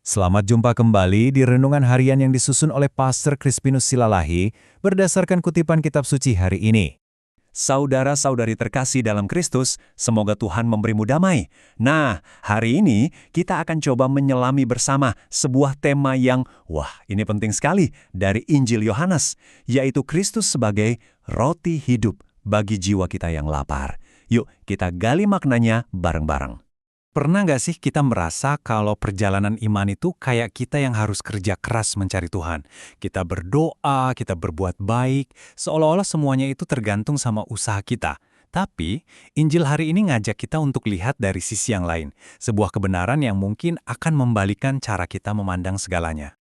Selamat jumpa kembali di Renungan Harian yang disusun oleh Pastor Crispinus Silalahi berdasarkan kutipan kitab suci hari ini. Saudara-saudari terkasih dalam Kristus, semoga Tuhan memberimu damai. Nah, hari ini kita akan coba menyelami bersama sebuah tema yang, ini penting sekali dari Injil Yohanes, yaitu Kristus sebagai roti hidup bagi jiwa kita yang lapar. Yuk, kita gali maknanya bareng-bareng. Pernah nggak sih kita merasa kalau perjalanan iman itu kayak kita yang harus kerja keras mencari Tuhan? Kita berdoa, kita berbuat baik, seolah-olah semuanya itu tergantung sama usaha kita. Tapi, Injil hari ini ngajak kita untuk lihat dari sisi yang lain, sebuah kebenaran yang mungkin akan membalikan cara kita memandang segalanya.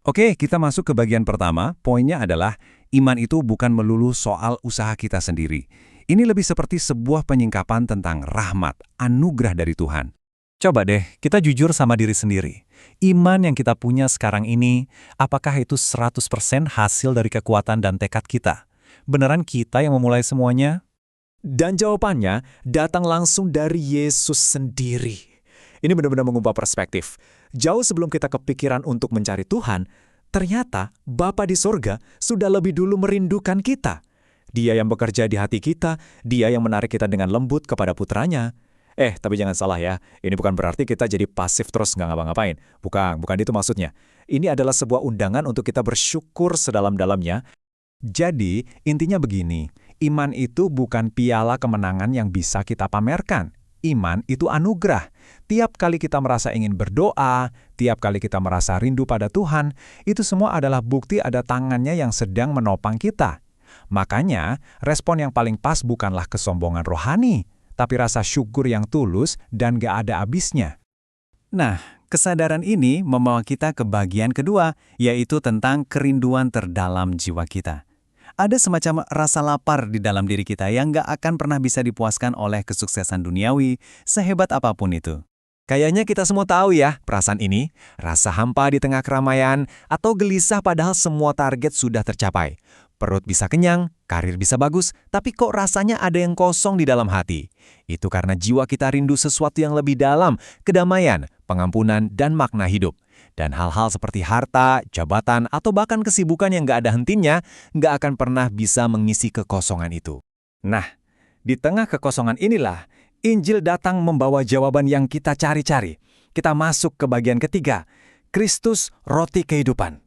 Oke, kita masuk ke bagian pertama. Poinnya adalah, iman itu bukan melulu soal usaha kita sendiri. Ini lebih seperti sebuah penyingkapan tentang rahmat, anugerah dari Tuhan. Coba deh, kita jujur sama diri sendiri. Iman yang kita punya sekarang ini, apakah itu 100% hasil dari kekuatan dan tekad kita? Beneran kita yang memulai semuanya? Dan jawabannya datang langsung dari Yesus sendiri. Ini benar-benar mengubah perspektif. Jauh sebelum kita kepikiran untuk mencari Tuhan, ternyata Bapa di sorga sudah lebih dulu merindukan kita. Dia yang bekerja di hati kita, dia yang menarik kita dengan lembut kepada putranya. Tapi jangan salah ya, ini bukan berarti kita jadi pasif terus nggak ngapa-ngapain. Bukan itu maksudnya. Ini adalah sebuah undangan untuk kita bersyukur sedalam-dalamnya. Jadi, intinya begini, iman itu bukan piala kemenangan yang bisa kita pamerkan. Iman itu anugerah. Tiap kali kita merasa ingin berdoa, tiap kali kita merasa rindu pada Tuhan, itu semua adalah bukti ada tangannya yang sedang menopang kita. Makanya, respon yang paling pas bukanlah kesombongan rohani, tapi rasa syukur yang tulus dan gak ada habisnya. Nah, kesadaran ini membawa kita ke bagian kedua, yaitu tentang kerinduan terdalam jiwa kita. Ada semacam rasa lapar di dalam diri kita yang gak akan pernah bisa dipuaskan oleh kesuksesan duniawi, sehebat apapun itu. Kayaknya kita semua tahu ya perasaan ini, rasa hampa di tengah keramaian, atau gelisah padahal semua target sudah tercapai. Perut bisa kenyang, karir bisa bagus, tapi kok rasanya ada yang kosong di dalam hati. Itu karena jiwa kita rindu sesuatu yang lebih dalam, kedamaian, pengampunan, dan makna hidup. Dan hal-hal seperti harta, jabatan, atau bahkan kesibukan yang gak ada hentinya, gak akan pernah bisa mengisi kekosongan itu. Nah, di tengah kekosongan inilah, Injil datang membawa jawaban yang kita cari-cari. Kita masuk ke bagian ketiga, Kristus roti kehidupan.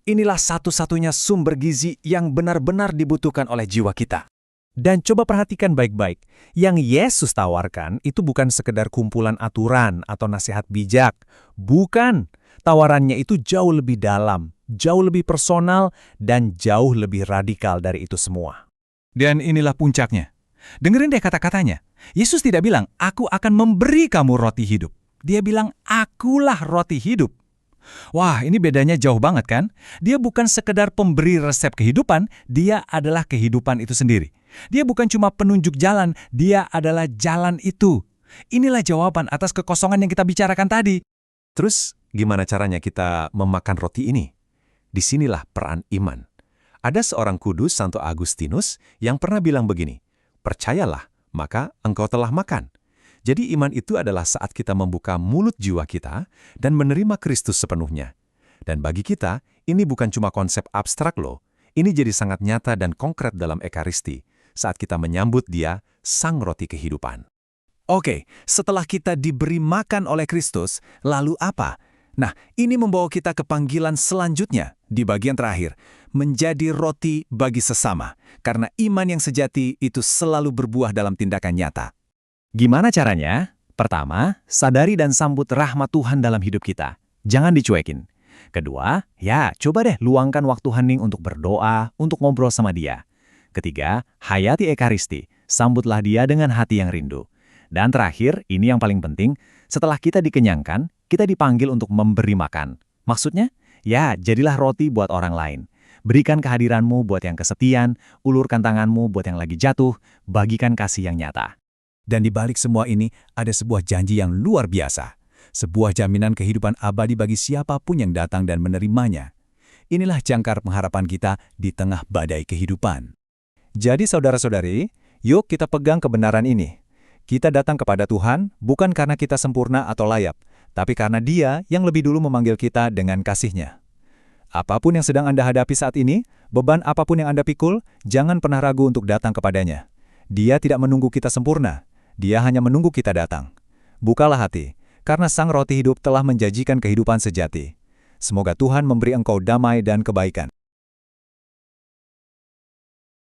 Inilah satu-satunya sumber gizi yang benar-benar dibutuhkan oleh jiwa kita. Dan coba perhatikan baik-baik, yang Yesus tawarkan itu bukan sekedar kumpulan aturan atau nasihat bijak. Bukan, tawarannya itu jauh lebih dalam, jauh lebih personal, dan jauh lebih radikal dari itu semua. Dan inilah puncaknya. Dengerin deh kata-katanya. Yesus tidak bilang, aku akan memberi kamu roti hidup. Dia bilang, akulah roti hidup. Wah, ini bedanya jauh banget kan? Dia bukan sekedar pemberi resep kehidupan, dia adalah kehidupan itu sendiri. Dia bukan cuma penunjuk jalan, dia adalah jalan itu. Inilah jawaban atas kekosongan yang kita bicarakan tadi. Terus, gimana caranya kita memakan roti ini? Disinilah peran iman. Ada seorang kudus, Santo Agustinus, yang pernah bilang begini, percayalah, maka engkau telah makan. Jadi iman itu adalah saat kita membuka mulut jiwa kita dan menerima Kristus sepenuhnya. Dan bagi kita, ini bukan cuma konsep abstrak loh. Ini jadi sangat nyata dan konkret dalam Ekaristi, saat kita menyambut Dia, Sang Roti Kehidupan. Oke, setelah kita diberi makan oleh Kristus, lalu apa? Nah, ini membawa kita ke panggilan selanjutnya, di bagian terakhir, menjadi roti bagi sesama. Karena iman yang sejati itu selalu berbuah dalam tindakan nyata. Gimana caranya? Pertama, sadari dan sambut rahmat Tuhan dalam hidup kita. Jangan dicuekin. Kedua, coba deh luangkan waktu hening untuk berdoa, untuk ngobrol sama Dia. Ketiga, hayati Ekaristi. Sambutlah Dia dengan hati yang rindu. Dan terakhir, ini yang paling penting, setelah kita dikenyangkan, kita dipanggil untuk memberi makan. Maksudnya? Jadilah roti buat orang lain. Berikan kehadiranmu buat yang kesepian, ulurkan tanganmu buat yang lagi jatuh, bagikan kasih yang nyata. Dan di balik semua ini, ada sebuah janji yang luar biasa. Sebuah jaminan kehidupan abadi bagi siapapun yang datang dan menerimanya. Inilah jangkar pengharapan kita di tengah badai kehidupan. Jadi saudara-saudari, yuk kita pegang kebenaran ini. Kita datang kepada Tuhan bukan karena kita sempurna atau layak, tapi karena Dia yang lebih dulu memanggil kita dengan kasih-Nya. Apapun yang sedang Anda hadapi saat ini, beban apapun yang Anda pikul, jangan pernah ragu untuk datang kepadanya. Dia tidak menunggu kita sempurna, Dia hanya menunggu kita datang. Bukalah hati, karena Sang Roti Hidup telah menjanjikan kehidupan sejati. Semoga Tuhan memberi engkau damai dan kebaikan.